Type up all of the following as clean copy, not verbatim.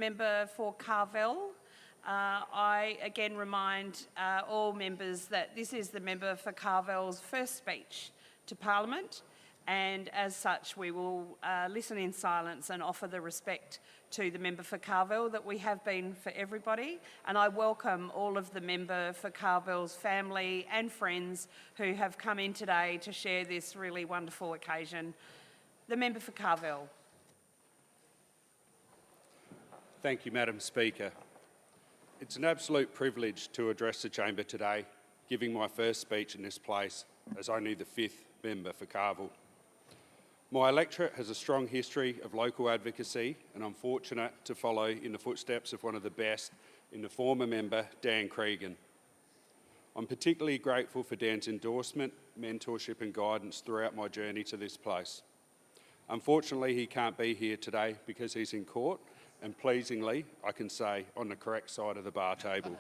member for Carville. I again remind all members that this is the member for Carville's first speech to Parliament, and as such we will listen in silence and offer the respect to the member for Carville that we have been for everybody. And I welcome all of the member for Carville's family and friends who have come in today to share this really wonderful occasion. The member for Carville. Thank you, Madam Speaker. It's an absolute privilege to address the Chamber today, giving my first speech in this place as only the fifth member for Carville. My electorate has a strong history of local advocacy, and I'm fortunate to follow in the footsteps of one of the best in the former member, Dan Cregan. I'm particularly grateful for Dan's endorsement, mentorship and guidance throughout my journey to this place. Unfortunately, he can't be here today because he's in court, and pleasingly, I can say, on the correct side of the bar table.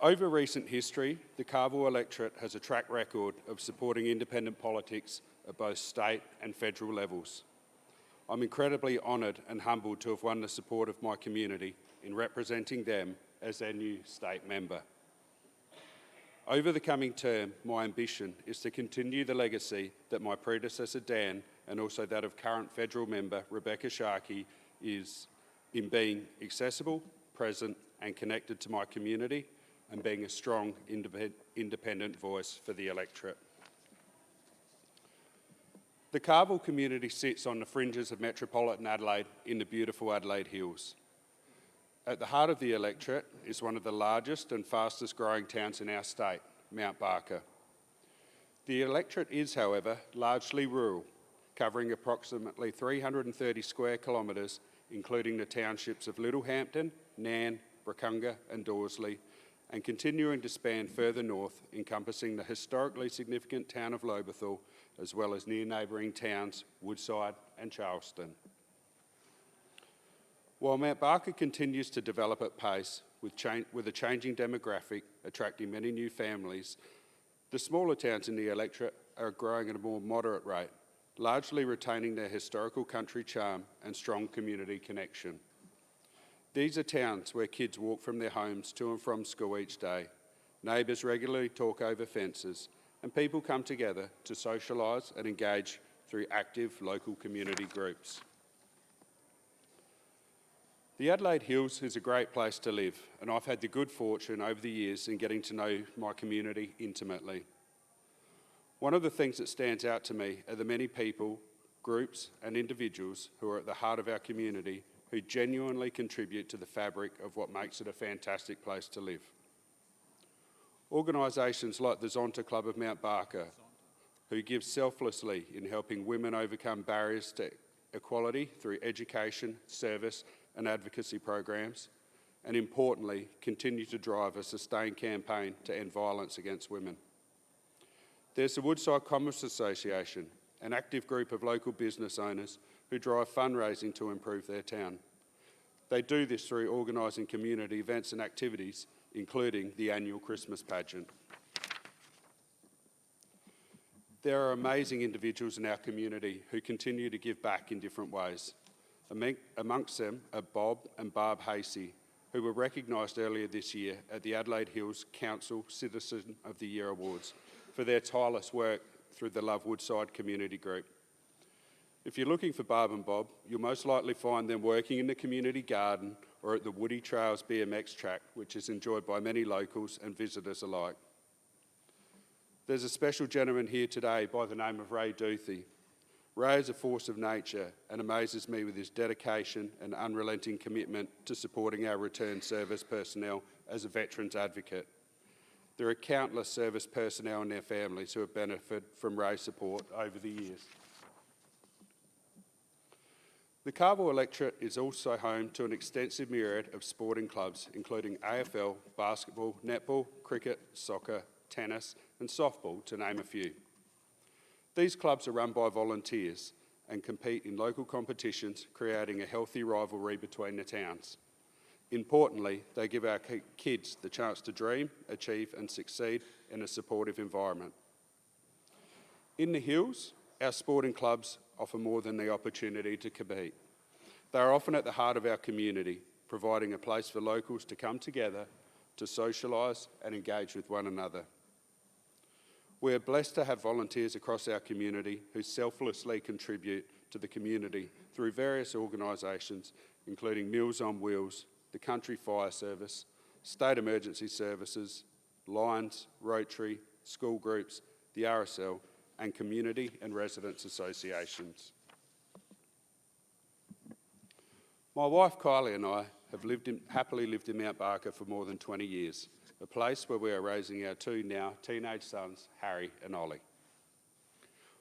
Over recent history, the Carville electorate has a track record of supporting independent politics at both state and federal levels. I'm incredibly honoured and humbled to have won the support of my community in representing them as their new state member. Over the coming term, my ambition is to continue the legacy that my predecessor Dan and also that of current federal member Rebecca Sharkey is in being accessible, present and connected to my community and being a strong independent voice for the electorate. The Carville community sits on the fringes of metropolitan Adelaide in the beautiful Adelaide Hills. At the heart of the electorate is one of the largest and fastest growing towns in our state, Mount Barker. The electorate is, however, largely rural, covering approximately 330 square kilometres, including the townships of Littlehampton, Nan, Brakunga and Dorsley, and continuing to span further north, encompassing the historically significant town of Lobethal, as well as near neighbouring towns Woodside and Charleston. While Mount Barker continues to develop at pace, with a changing demographic attracting many new families, the smaller towns in the electorate are growing at a more moderate rate, largely retaining their historical country charm and strong community connection. These are towns where kids walk from their homes to and from school each day, neighbours regularly talk over fences, and people come together to socialise and engage through active local community groups. The Adelaide Hills is a great place to live, and I've had the good fortune over the years in getting to know my community intimately. One of the things that stands out to me are the many people, groups and individuals who are at the heart of our community who genuinely contribute to the fabric of what makes it a fantastic place to live. Organisations like the Zonta Club of Mount Barker, who give selflessly in helping women overcome barriers to equality through education, service and advocacy programs, and importantly, continue to drive a sustained campaign to end violence against women. There's the Woodside Commerce Association, an active group of local business owners who drive fundraising to improve their town. They do this through organising community events and activities, including the annual Christmas pageant. There are amazing individuals in our community who continue to give back in different ways. Amongst them are Bob and Barb Hasey, who were recognised earlier this year at the Adelaide Hills Council Citizen of the Year Awards for their tireless work through the Love Woodside community group. If you're looking for Barb and Bob, you'll most likely find them working in the community garden or at the Woody Trails BMX track, which is enjoyed by many locals and visitors alike. There's a special gentleman here today by the name of Ray Duthie. Ray is a force of nature and amazes me with his dedication and unrelenting commitment to supporting our returned service personnel as a veterans advocate. There are countless service personnel and their families who have benefited from Ray's support over the years. The Carville electorate is also home to an extensive myriad of sporting clubs, including AFL, basketball, netball, cricket, soccer, tennis and softball, to name a few. These clubs are run by volunteers and compete in local competitions, creating a healthy rivalry between the towns. Importantly, they give our kids the chance to dream, achieve and succeed in a supportive environment. In the Hills, our sporting clubs offer more than the opportunity to compete. They are often at the heart of our community, providing a place for locals to come together, to socialise and engage with one another. We are blessed to have volunteers across our community who selflessly contribute to the community through various organisations, including Meals on Wheels, the Country Fire Service, State Emergency Services, Lions, Rotary, school groups, the RSL, and community and residents associations. My wife Kylie and I have happily lived in Mount Barker for more than 20 years, a place where we are raising our two now teenage sons, Harry and Ollie.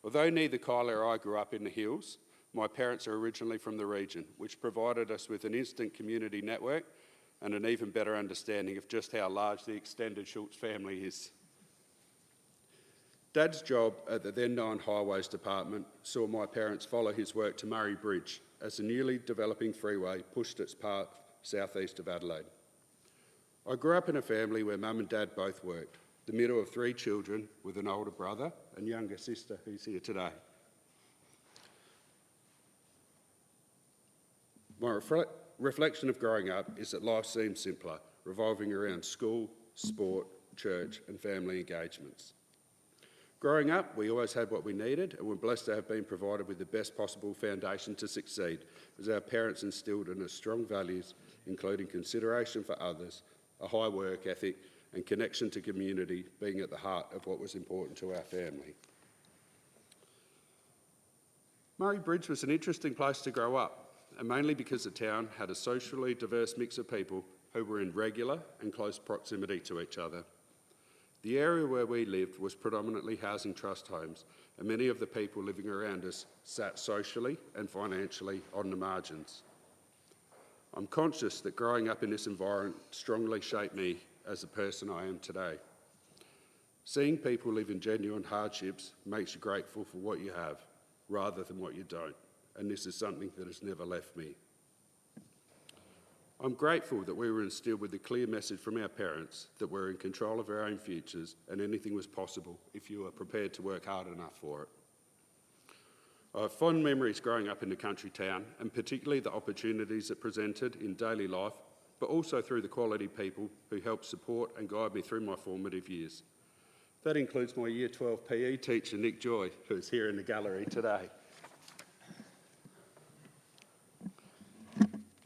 Although neither Kylie or I grew up in the hills, my parents are originally from the region, which provided us with an instant community network and an even better understanding of just how large the extended Schultz family is. Dad's job at the then known Highways Department saw my parents follow his work to Murray Bridge as the newly developing freeway pushed its path southeast of Adelaide. I grew up in a family where Mum and Dad both worked, the middle of 3 children with an older brother and younger sister who's here today. My reflection of growing up is that life seemed simpler, revolving around school, sport, church and family engagements. Growing up, we always had what we needed and were blessed to have been provided with the best possible foundation to succeed, as our parents instilled in us strong values, including consideration for others, a high work ethic and connection to community being at the heart of what was important to our family. Murray Bridge was an interesting place to grow up, and mainly because the town had a socially diverse mix of people who were in regular and close proximity to each other. The area where we lived was predominantly housing trust homes, and many of the people living around us sat socially and financially on the margins. I'm conscious that growing up in this environment strongly shaped me as the person I am today. Seeing people live in genuine hardships makes you grateful for what you have, rather than what you don't, and this is something that has never left me. I'm grateful that we were instilled with a clear message from our parents that we're in control of our own futures and anything was possible if you were prepared to work hard enough for it. I have fond memories growing up in the country town, and particularly the opportunities it presented in daily life, but also through the quality people who helped support and guide me through my formative years. That includes my Year 12 PE teacher, Nick Joy, who's here in the gallery today.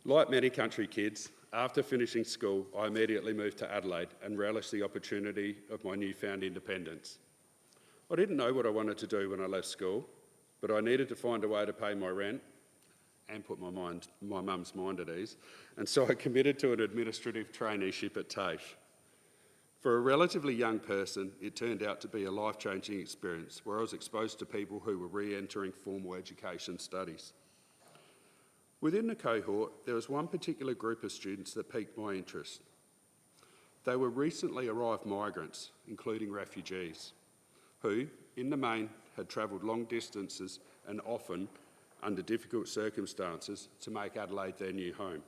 Like many country kids, after finishing school, I immediately moved to Adelaide and relished the opportunity of my newfound independence. I didn't know what I wanted to do when I left school, but I needed to find a way to pay my rent and put my mum's mind at ease, and so I committed to an administrative traineeship at TAFE. For a relatively young person, it turned out to be a life-changing experience where I was exposed to people who were re-entering formal education studies. Within the cohort, there was one particular group of students that piqued my interest. They were recently arrived migrants, including refugees, who, in the main, had travelled long distances and often under difficult circumstances to make Adelaide their new home.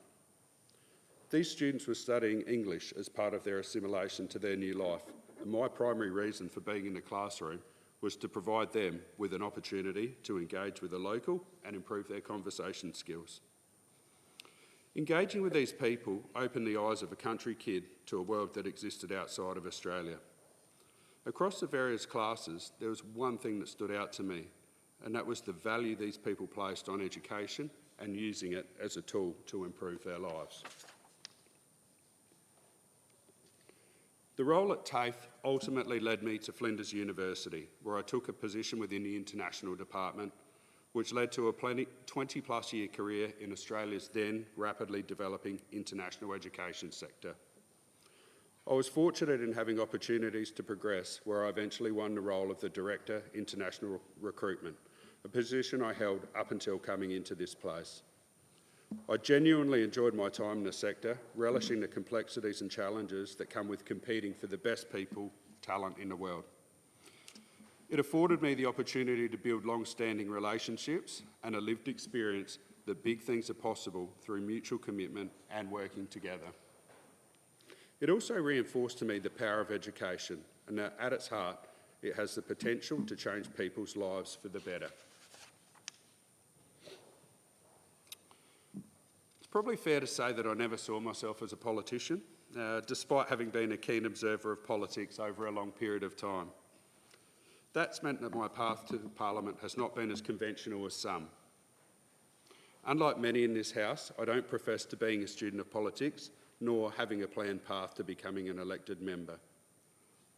These students were studying English as part of their assimilation to their new life, and my primary reason for being in the classroom was to provide them with an opportunity to engage with a local and improve their conversation skills. Engaging with these people opened the eyes of a country kid to a world that existed outside of Australia. Across the various classes, there was one thing that stood out to me, and that was the value these people placed on education and using it as a tool to improve their lives. The role at TAFE ultimately led me to Flinders University, where I took a position within the international department, which led to a 20-plus year career in Australia's then rapidly developing international education sector. I was fortunate in having opportunities to progress, where I eventually won the role of the Director, International Recruitment, a position I held up until coming into this place. I genuinely enjoyed my time in the sector, relishing the complexities and challenges that come with competing for the best people, talent in the world. It afforded me the opportunity to build long-standing relationships and a lived experience that big things are possible through mutual commitment and working together. It also reinforced to me the power of education, and that at its heart, it has the potential to change people's lives for the better. probably fair to say that I never saw myself as a politician, despite having been a keen observer of politics over a long period of time. That's meant that my path to Parliament has not been as conventional as some. Unlike many in this House, I don't profess to being a student of politics, nor having a planned path to becoming an elected member.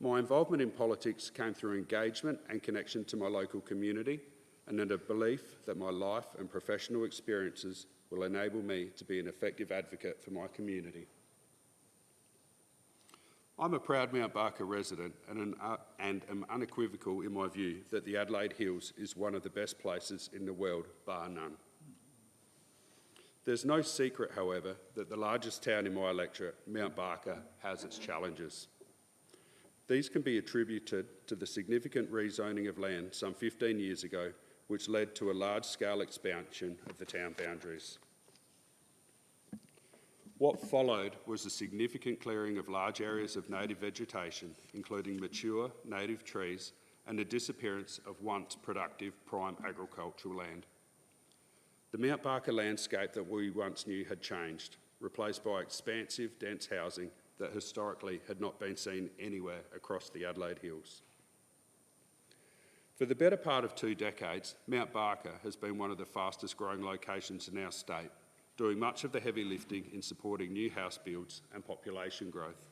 My involvement in politics came through engagement and connection to my local community, and in a belief that my life and professional experiences will enable me to be an effective advocate for my community. I'm a proud Mount Barker resident and am unequivocal in my view that the Adelaide Hills is one of the best places in the world, bar none. There's no secret, however, that the largest town in my electorate, Mount Barker, has its challenges. These can be attributed to the significant rezoning of land some 15 years ago, which led to a large-scale expansion of the town boundaries. What followed was a significant clearing of large areas of native vegetation, including mature native trees, and the disappearance of once productive prime agricultural land. The Mount Barker landscape that we once knew had changed, replaced by expansive, dense housing that historically had not been seen anywhere across the Adelaide Hills. For the better part of 2 decades, Mount Barker has been one of the fastest growing locations in our state, doing much of the heavy lifting in supporting new house builds and population growth.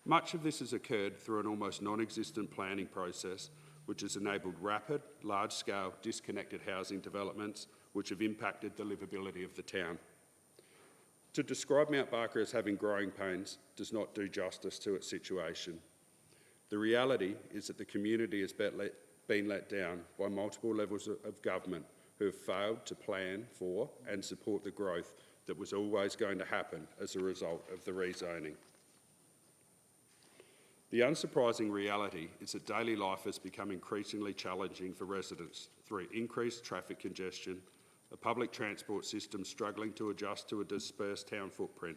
Much of this has occurred through an almost non-existent planning process, which has enabled rapid, large-scale, disconnected housing developments which have impacted the livability of the town. To describe Mount Barker as having growing pains does not do justice to its situation. The reality is that the community has been let down by multiple levels of government who have failed to plan for and support the growth that was always going to happen as a result of the rezoning. The unsurprising reality is that daily life has become increasingly challenging for residents through increased traffic congestion, a public transport system struggling to adjust to a dispersed town footprint,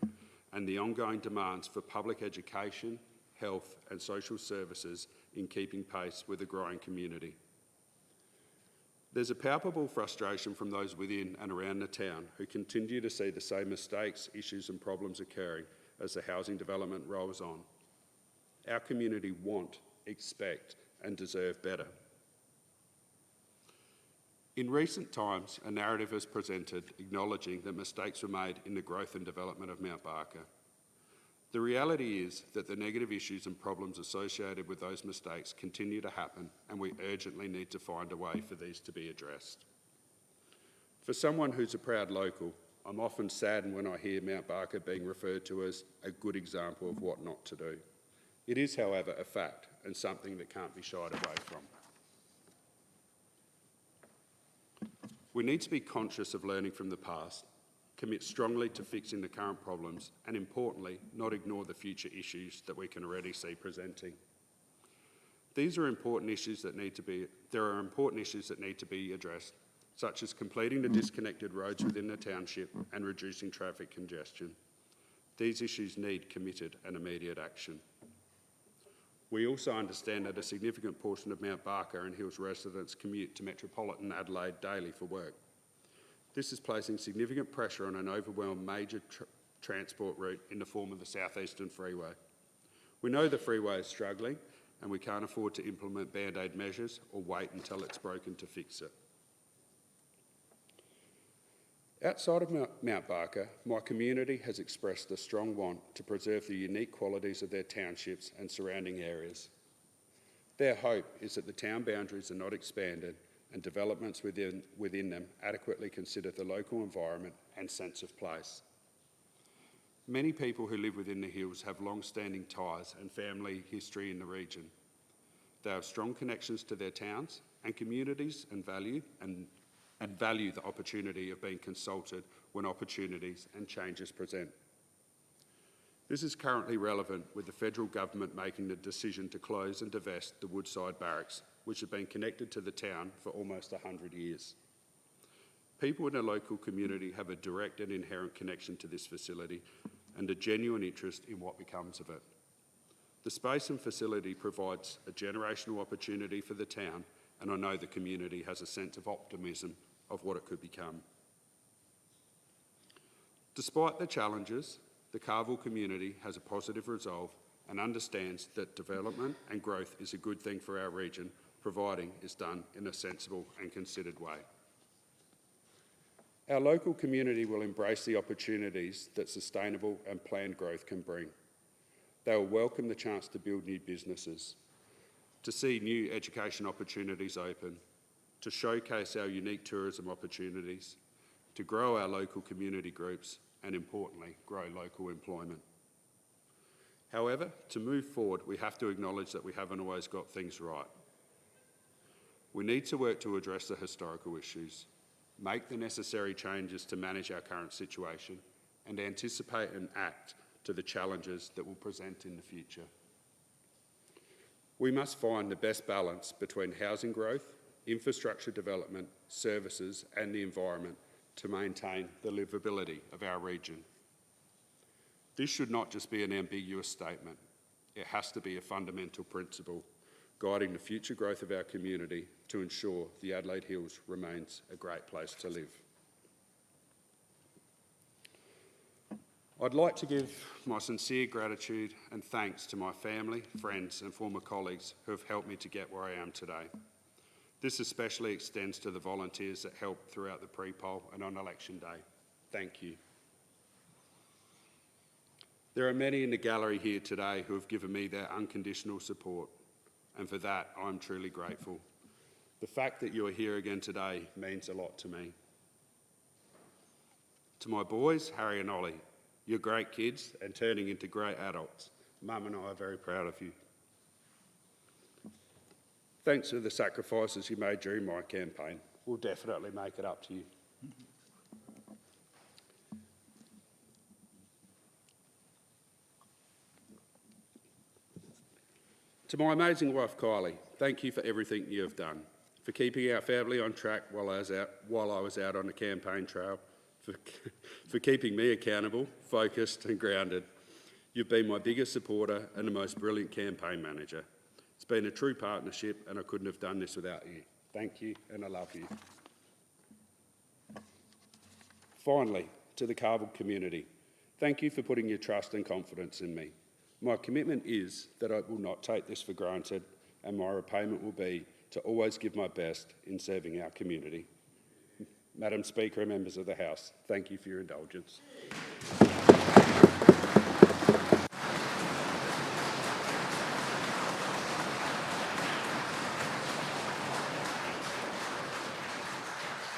and the ongoing demands for public education, health and social services in keeping pace with a growing community. There's a palpable frustration from those within and around the town who continue to see the same mistakes, issues and problems occurring as the housing development rolls on. Our community want, expect and deserve better. In recent times, a narrative has presented acknowledging that mistakes were made in the growth and development of Mount Barker. The reality is that the negative issues and problems associated with those mistakes continue to happen, and we urgently need to find a way for these to be addressed. For someone who's a proud local, I'm often saddened when I hear Mount Barker being referred to as a good example of what not to do. It is, however, a fact and something that can't be shied away from. We need to be conscious of learning from the past, commit strongly to fixing the current problems, and importantly, not ignore the future issues that we can already see presenting. There are important issues that need to be addressed, such as completing the disconnected roads within the township and reducing traffic congestion. These issues need committed and immediate action. We also understand that a significant portion of Mount Barker and Hills residents commute to metropolitan Adelaide daily for work. This is placing significant pressure on an overwhelmed major transport route in the form of the South Eastern Freeway. We know the freeway is struggling and we can't afford to implement band-aid measures or wait until it's broken to fix it. Outside of Mount Barker, my community has expressed a strong want to preserve the unique qualities of their townships and surrounding areas. Their hope is that the town boundaries are not expanded and developments within them adequately consider the local environment and sense of place. Many people who live within the hills have long-standing ties and family history in the region. They have strong connections to their towns and communities and value the opportunity of being consulted when opportunities and changes present. This is currently relevant with the federal government making the decision to close and divest the Woodside Barracks, which have been connected to the town for almost 100 years. People in the local community have a direct and inherent connection to this facility and a genuine interest in what becomes of it. The space and facility provides a generational opportunity for the town, and I know the community has a sense of optimism of what it could become. Despite the challenges, the Carville community has a positive resolve and understands that development and growth is a good thing for our region, providing it's done in a sensible and considered way. Our local community will embrace the opportunities that sustainable and planned growth can bring. They will welcome the chance to build new businesses, to see new education opportunities open, to showcase our unique tourism opportunities, to grow our local community groups, and importantly, grow local employment. However, to move forward, we have to acknowledge that we haven't always got things right. We need to work to address the historical issues, make the necessary changes to manage our current situation, and anticipate and act to the challenges that will present in the future. We must find the best balance between housing growth, infrastructure development, services, and the environment to maintain the livability of our region. This should not just be an ambiguous statement. It has to be a fundamental principle guiding the future growth of our community to ensure the Adelaide Hills remains a great place to live. I'd like to give my sincere gratitude and thanks to my family, friends and former colleagues who have helped me to get where I am today. This especially extends to the volunteers that helped throughout the pre-poll and on election day. Thank you. There are many in the gallery here today who have given me their unconditional support, and for that I'm truly grateful. The fact that you are here again today means a lot to me. To my boys, Harry and Ollie, you're great kids and turning into great adults. Mum and I are very proud of you. Thanks for the sacrifices you made during my campaign. We'll definitely make it up to you. To my amazing wife, Kylie, thank you for everything you have done, for keeping our family on track while I was out on the campaign trail, for keeping me accountable, focused and grounded. You've been my biggest supporter and the most brilliant campaign manager. It's been a true partnership and I couldn't have done this without you. Thank you and I love you. Finally, to the Carville community, thank you for putting your trust and confidence in me. My commitment is that I will not take this for granted and my repayment will be to always give my best in serving our community. Madam Speaker and members of the House, thank you for your indulgence.